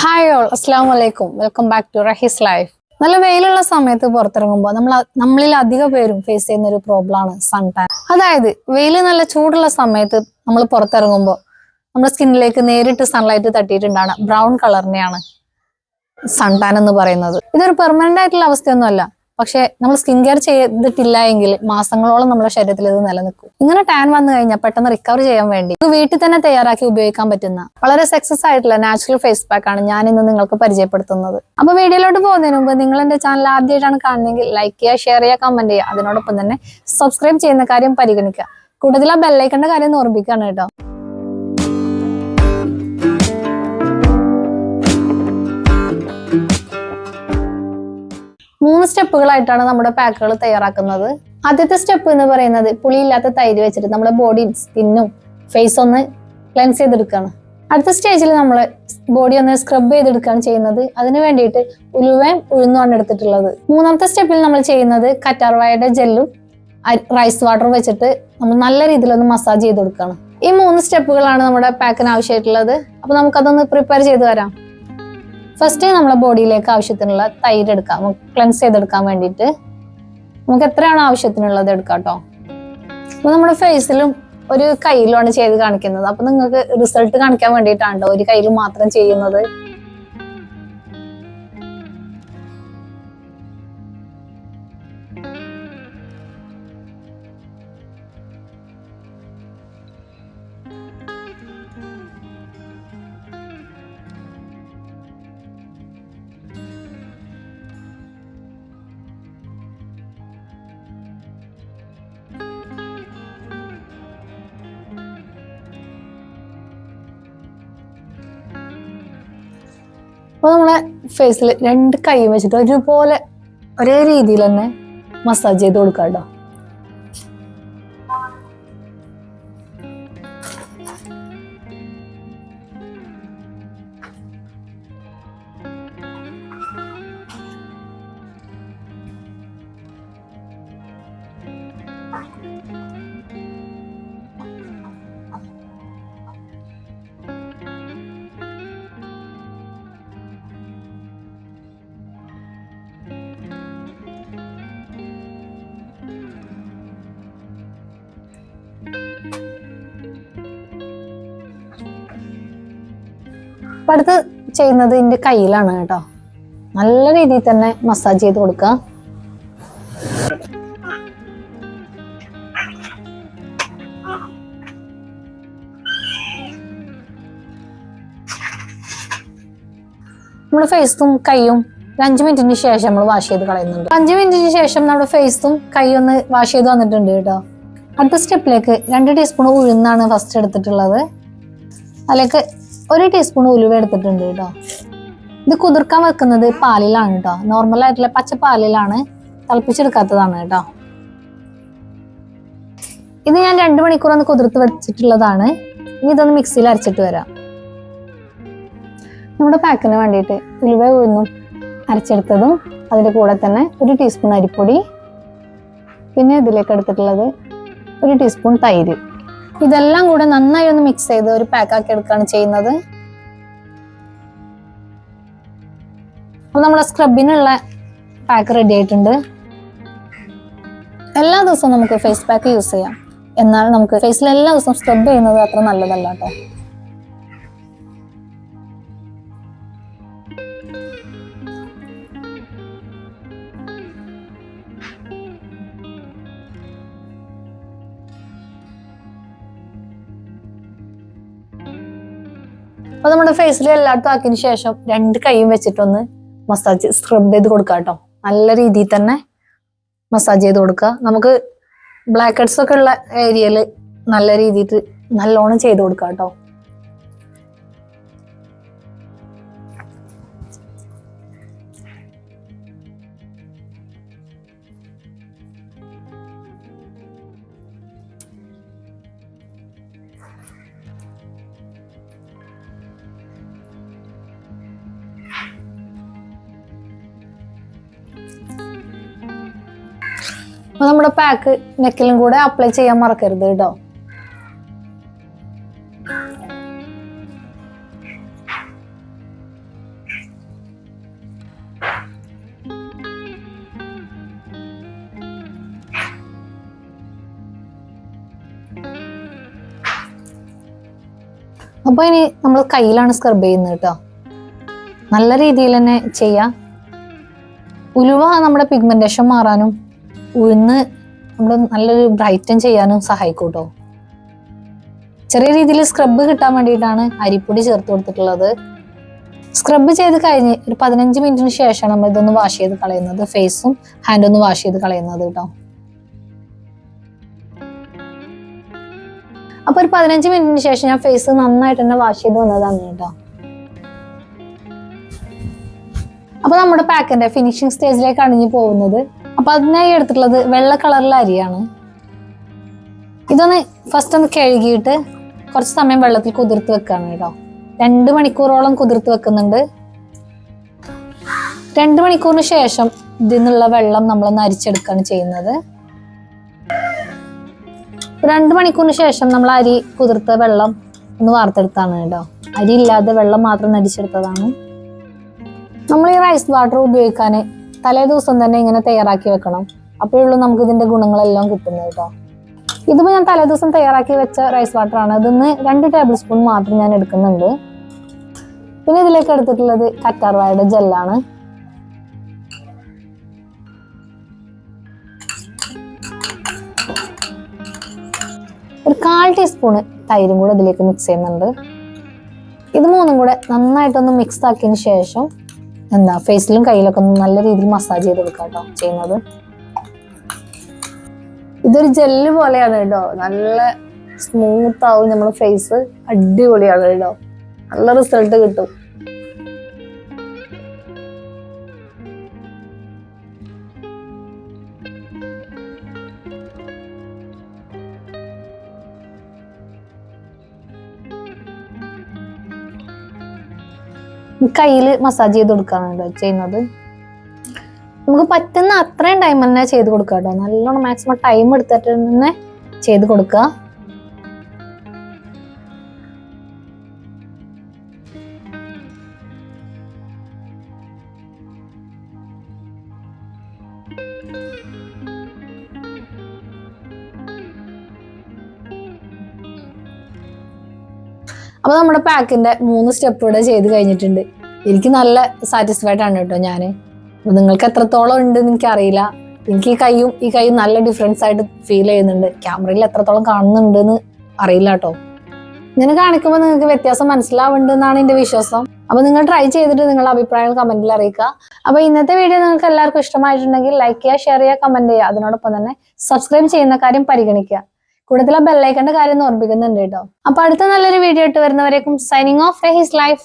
Hi all അസ്സാം വലൈക്കും welcome back to Rahees life. നല്ല വെയിലുള്ള സമയത്ത് പുറത്തിറങ്ങുമ്പോൾ നമ്മളിൽ അധിക പേരും ഫേസ് ചെയ്യുന്ന ഒരു പ്രോബ്ലമാണ് സൺ ടാൻ. അതായത് വെയിൽ നല്ല ചൂടുള്ള സമയത്ത് നമ്മൾ പുറത്തിറങ്ങുമ്പോൾ നമ്മുടെ സ്കിന്നിലേക്ക് നേരിട്ട് സൺലൈറ്റ് തട്ടിയിട്ടുണ്ടാണ് ബ്രൗൺ കളറിനെയാണ് സൺ ടാൻ എന്ന് പറയുന്നത്. ഇതൊരു പെർമനന്റ് ആയിട്ടുള്ള അവസ്ഥയൊന്നുമല്ല, പക്ഷെ നമ്മൾ സ്കിൻ കെയർ ചെയ്തിട്ടില്ല എങ്കിൽ മാസങ്ങളോളം നമ്മുടെ ശരീരത്തിൽ ഇത് നിലനിൽക്കും. ഇങ്ങനെ ടാൻ വന്നു കഴിഞ്ഞാൽ പെട്ടെന്ന് റിക്കവർ ചെയ്യാൻ വേണ്ടി വീട്ടിൽ തന്നെ തയ്യാറാക്കി ഉപയോഗിക്കാൻ പറ്റുന്ന വളരെ സക്സസ് ആയിട്ടുള്ള നാച്ചുറൽ ഫേസ് പാക്ക് ആണ് ഞാൻ ഇന്ന് നിങ്ങൾക്ക് പരിചയപ്പെടുത്തുന്നത്. അപ്പൊ വീഡിയോയിലോട്ട് പോകുന്നതിന് മുമ്പ് നിങ്ങൾ എന്റെ ചാനൽ ആദ്യമായിട്ടാണ് കാണുന്നതെങ്കിൽ ലൈക്ക് ചെയ്യുക, ഷെയർ ചെയ്യുക, കമന്റ് ചെയ്യുക. അതിനോടൊപ്പം തന്നെ സബ്സ്ക്രൈബ് ചെയ്യുന്ന കാര്യം പരിഗണിക്കുക. കൂടുതൽ ആ ബെല്ലൈക്കന്റെ കാര്യം ഓർമ്മിക്കുകയാണ് കേട്ടോ. 3 സ്റ്റെപ്പുകളായിട്ടാണ് നമ്മുടെ പാക്കുകൾ തയ്യാറാക്കുന്നത്. ആദ്യത്തെ സ്റ്റെപ്പ് എന്ന് പറയുന്നത് പുളിയില്ലാത്ത തൈര് വെച്ചിട്ട് നമ്മുടെ ബോഡി സ്കിന്നും ഫേസ് ഒന്ന് ക്ലെൻസ് ചെയ്തെടുക്കുകയാണ്. അടുത്ത സ്റ്റേജിൽ നമ്മൾ ബോഡി ഒന്ന് സ്ക്രബ് ചെയ്തെടുക്കുകയാണ് ചെയ്യുന്നത്. അതിന് വേണ്ടിയിട്ട് ഉലുവയും ഉഴുന്നുമാണ് എടുത്തിട്ടുള്ളത്. മൂന്നാമത്തെ സ്റ്റെപ്പിൽ നമ്മൾ ചെയ്യുന്നത് കറ്റാർവാഴയുടെ ജെല്ലും റൈസ് വാട്ടറും വെച്ചിട്ട് നമ്മൾ നല്ല രീതിയിൽ ഒന്ന് മസാജ് ചെയ്ത് കൊടുക്കുകയാണ്. ഈ 3 സ്റ്റെപ്പുകളാണ് നമ്മുടെ പാക്കിന് ആവശ്യമായിട്ടുള്ളത്. അപ്പൊ നമുക്കതൊന്ന് പ്രിപ്പയർ ചെയ്ത് വരാം. ഫസ്റ്റ് നമ്മളെ ബോഡിയിലേക്ക് ആവശ്യത്തിനുള്ള തൈര് എടുക്കാം, ക്ലെൻസ് ചെയ്തെടുക്കാൻ വേണ്ടിയിട്ട്. നമുക്ക് എത്രയാണോ ആവശ്യത്തിനുള്ളത് എടുക്കാം കേട്ടോ. അപ്പൊ നമ്മുടെ ഫേസിലും ഒരു കയ്യിലുമാണ് ചെയ്ത് കാണിക്കുന്നത്. അപ്പൊ നിങ്ങൾക്ക് റിസൾട്ട് കാണിക്കാൻ വേണ്ടിയിട്ടാണ് ഒരു കയ്യിൽ മാത്രം ചെയ്യുന്നത്. അപ്പൊ നമ്മളെ ഫേസിൽ 2 കൈ വെച്ചിട്ട് ഒരുപോലെ ഒരേ രീതിയിൽ തന്നെ മസാജ് ചെയ്ത് കൊടുക്കാം കേട്ടോ. അപ്പൊ അടുത്ത് ചെയ്യുന്നത് ഇതിന്റെ കയ്യിലാണ് കേട്ടോ. നല്ല രീതിയിൽ തന്നെ മസാജ് ചെയ്ത് കൊടുക്കുക. നമ്മുടെ ഫേസും കൈയും 5 മിനിറ്റിന് ശേഷം നമ്മൾ വാഷ് ചെയ്ത് കളയുന്നുണ്ട്. 5 മിനിറ്റിന് ശേഷം നമ്മുടെ ഫേസും കൈയും ഒന്ന് വാഷ് ചെയ്ത് വന്നിട്ടുണ്ട് കേട്ടോ. അടുത്ത സ്റ്റെപ്പിലേക്ക് 2 ടീസ്പൂൺ ഉഴുന്നാണ് ഫസ്റ്റ് എടുത്തിട്ടുള്ളത്. അതിലേക്ക് 1 ടീസ്പൂൺ ഉലുവ എടുത്തിട്ടുണ്ട് കേട്ടോ. ഇത് കുതിർക്കാൻ വെക്കുന്നത് പാലിലാണ് കേട്ടോ. നോർമൽ ആയിട്ടുള്ള പച്ച പാലിലാണ്, തിളപ്പിച്ചെടുക്കാത്തതാണ് കേട്ടോ. ഇത് ഞാൻ 2 മണിക്കൂർ ഒന്ന് കുതിർത്ത് വെച്ചിട്ടുള്ളതാണ്. ഇനി ഇതൊന്ന് മിക്സിയിൽ അരച്ചിട്ട് വരാം. നമ്മുടെ പാക്കിന് വേണ്ടിയിട്ട് ഉലുവ ഉഴുന്നും അരച്ചെടുത്തതും അതിൻ്റെ കൂടെ തന്നെ 1 ടീസ്പൂൺ അരിപ്പൊടി, പിന്നെ ഇതിലേക്ക് എടുത്തിട്ടുള്ളത് 1 ടീസ്പൂൺ തൈര്. ഇതെല്ലാം കൂടെ നന്നായി ഒന്ന് മിക്സ് ചെയ്ത് ഒരു പാക്കാക്കി എടുക്കുകയാണ് ചെയ്യുന്നത്. അപ്പൊ നമ്മുടെ സ്ക്രബിനുള്ള പാക്ക് റെഡി ആയിട്ടുണ്ട്. എല്ലാ ദിവസവും നമുക്ക് ഫേസ് പാക്ക് യൂസ് ചെയ്യാം, എന്നാൽ നമുക്ക് ഫേസിൽ എല്ലാ ദിവസവും സ്ക്രബ് ചെയ്യുന്നത് അത്ര നല്ലതല്ല കേട്ടോ. അപ്പൊ നമ്മുടെ ഫേസിൽ എല്ലായിടത്തും ആക്കിയതിനു ശേഷം 2 കൈയും വെച്ചിട്ടൊന്ന് മസാജ് സ്ക്രബ് ചെയ്ത് കൊടുക്കുക കേട്ടോ. നല്ല രീതിയിൽ തന്നെ മസാജ് ചെയ്ത് കൊടുക്കുക. നമുക്ക് ബ്ലാക്ക് ഹെഡ്സ് ഒക്കെ ഉള്ള ഏരിയയിൽ നല്ല രീതിയിൽ നല്ലോണം ചെയ്ത് കൊടുക്കുക കേട്ടോ. അപ്പൊ നമ്മുടെ പാക്ക് നെക്കിലും കൂടെ അപ്ലൈ ചെയ്യാൻ മറക്കരുത് കേട്ടോ. അപ്പോൾ ഇനി നമ്മൾ കയ്യിലാണ് സ്ക്രബ് ചെയ്യുന്നത് കേട്ടോ. നല്ല രീതിയിൽ തന്നെ ചെയ്യാം. ഉലുവ നമ്മുടെ പിഗ്മെന്റേഷൻ മാറാനും ഉഴുന്ന് നമ്മൾ നല്ലൊരു ബ്രൈറ്റൻ ചെയ്യാനും സഹായിക്കും കേട്ടോ. ചെറിയ രീതിയിൽ സ്ക്രബ് കിട്ടാൻ വേണ്ടിയിട്ടാണ് അരിപ്പൊടി ചേർത്ത് കൊടുത്തിട്ടുള്ളത്. സ്ക്രബ് ചെയ്ത് കഴിഞ്ഞ് ഒരു 15 മിനിറ്റിന് ശേഷം നമ്മൾ ഇതൊന്ന് വാഷ് ചെയ്ത് കളയുന്നത്, ഫേസും ഹാൻഡും ഒന്ന് വാഷ് ചെയ്ത് കളയുന്നത് കേട്ടോ. അപ്പൊ ഒരു 15 മിനിറ്റിന് ശേഷം ഞാൻ ഫേസ് നന്നായിട്ട് തന്നെ വാഷ് ചെയ്ത് വന്നതാണ് കേട്ടോ. അപ്പൊ നമ്മുടെ പാക്കിന്റെ ഫിനിഷിംഗ് സ്റ്റേജിലേക്ക് അണിഞ്ഞു പോകുന്നത്. അപ്പൊ അതിനായി എടുത്തിട്ടുള്ളത് വെള്ള കളറിലെ അരിയാണ്. ഇതൊന്ന് ഫസ്റ്റ് ഒന്ന് കഴുകിയിട്ട് കുറച്ച് സമയം വെള്ളത്തിൽ കുതിർത്ത് വെക്കാണ് കേട്ടോ. 2 മണിക്കൂറോളം കുതിർത്ത് വെക്കുന്നുണ്ട്. 2 മണിക്കൂറിന് ശേഷം ഇതിൽ നിന്നുള്ള വെള്ളം നമ്മളൊന്ന് അരിച്ചെടുക്കുകയാണ് ചെയ്യുന്നത്. 2 മണിക്കൂറിന് ശേഷം നമ്മൾ അരി കുതിർത്ത വെള്ളം ഒന്ന് വാർത്തെടുത്താണ് കേട്ടോ. അരി ഇല്ലാതെ വെള്ളം മാത്രം അരിച്ചെടുത്തതാണ്. നമ്മൾ ഈ റൈസ് വാട്ടർ ഉപയോഗിക്കാൻ തലേ ദിവസം തന്നെ ഇങ്ങനെ തയ്യാറാക്കി വെക്കണം. അപ്പോഴുള്ളൂ നമുക്ക് ഇതിന്റെ ഗുണങ്ങളെല്ലാം കിട്ടുന്നത് കേട്ടോ. ഇതിപ്പോ ഞാൻ തലേ ദിവസം തയ്യാറാക്കി വെച്ച റൈസ് വാട്ടർ ആണ്. ഇതിന്ന് 2 ടേബിൾ സ്പൂൺ മാത്രം ഞാൻ എടുക്കുന്നുണ്ട്. പിന്നെ ഇതിലേക്ക് എടുത്തിട്ടുള്ളത് കറ്റാർവാഴയുടെ ജെല്ലാണ്. ഒരു 1/4 ടീസ്പൂണ് തൈരും കൂടെ ഇതിലേക്ക് മിക്സ് ചെയ്യുന്നുണ്ട്. ഇത് മൂന്നും കൂടെ നന്നായിട്ടൊന്ന് മിക്സ് ആക്കിയതിന് ശേഷം ഫേസിലും കയ്യിലൊക്കെ ഒന്ന് നല്ല രീതിയിൽ മസാജ് ചെയ്ത് കൊടുക്കാം കേട്ടോ ചെയ്യുന്നത്. ഇതൊരു ജെല്ല് പോലെയാണ് കേട്ടോ. നല്ല സ്മൂത്ത് ആവും നമ്മുടെ ഫേസ്. അടിപൊളിയാണ് കേട്ടോ. നല്ല റിസൾട്ട് കിട്ടും. കയ്യിൽ മസാജ് ചെയ്ത് കൊടുക്കാണ് ചെയ്യുന്നത്. നമുക്ക് പറ്റുന്ന അത്രയും ടൈം തന്നെ ചെയ്ത് കൊടുക്കുക കേട്ടോ. നല്ലോണം മാക്സിമം ടൈം എടുത്തിട്ട് തന്നെ ചെയ്ത് കൊടുക്കുക. അപ്പൊ നമ്മുടെ പാക്കിന്റെ 3 സ്റ്റെപ്പ് ഇവിടെ ചെയ്ത് കഴിഞ്ഞിട്ടുണ്ട്. എനിക്ക് നല്ല സാറ്റിസ്ഫൈഡ് ആണ് കേട്ടോ ഞാൻ. അപ്പൊ നിങ്ങൾക്ക് എത്രത്തോളം ഉണ്ടെന്ന് എനിക്കറിയില്ല. എനിക്ക് ഈ കൈയും നല്ല ഡിഫറൻസ് ആയിട്ട് ഫീൽ ചെയ്യുന്നുണ്ട്. ക്യാമറയിൽ എത്രത്തോളം കാണുന്നുണ്ടെന്ന് അറിയില്ല കേട്ടോ. ഇങ്ങനെ കാണിക്കുമ്പോൾ നിങ്ങൾക്ക് വ്യത്യാസം മനസ്സിലാവുന്നുണ്ടെന്നാണ് എന്റെ വിശ്വാസം. അപ്പൊ നിങ്ങൾ ട്രൈ ചെയ്തിട്ട് നിങ്ങളുടെ അഭിപ്രായങ്ങൾ കമന്റിൽ അറിയിക്കുക. അപ്പൊ ഇന്നത്തെ വീഡിയോ നിങ്ങൾക്ക് എല്ലാവർക്കും ഇഷ്ടമായിട്ടുണ്ടെങ്കിൽ ലൈക്ക് ചെയ്യുക, ഷെയർ ചെയ്യുക, കമന്റ് ചെയ്യുക. അതിനോടൊപ്പം തന്നെ സബ്സ്ക്രൈബ് ചെയ്യുന്ന കാര്യം പരിഗണിക്കുക. കൂടുതൽ ബെല്ലൈക്കന്റെ കാര്യം ഓർമ്മിപ്പിക്കുന്നുണ്ട് കേട്ടോ. അപ്പൊ അടുത്ത നല്ലൊരു വീഡിയോ ഇട്ട് വരുന്നവരേക്കും സൈനിങ് ഓഫ് റഹീസ് ലൈഫ്.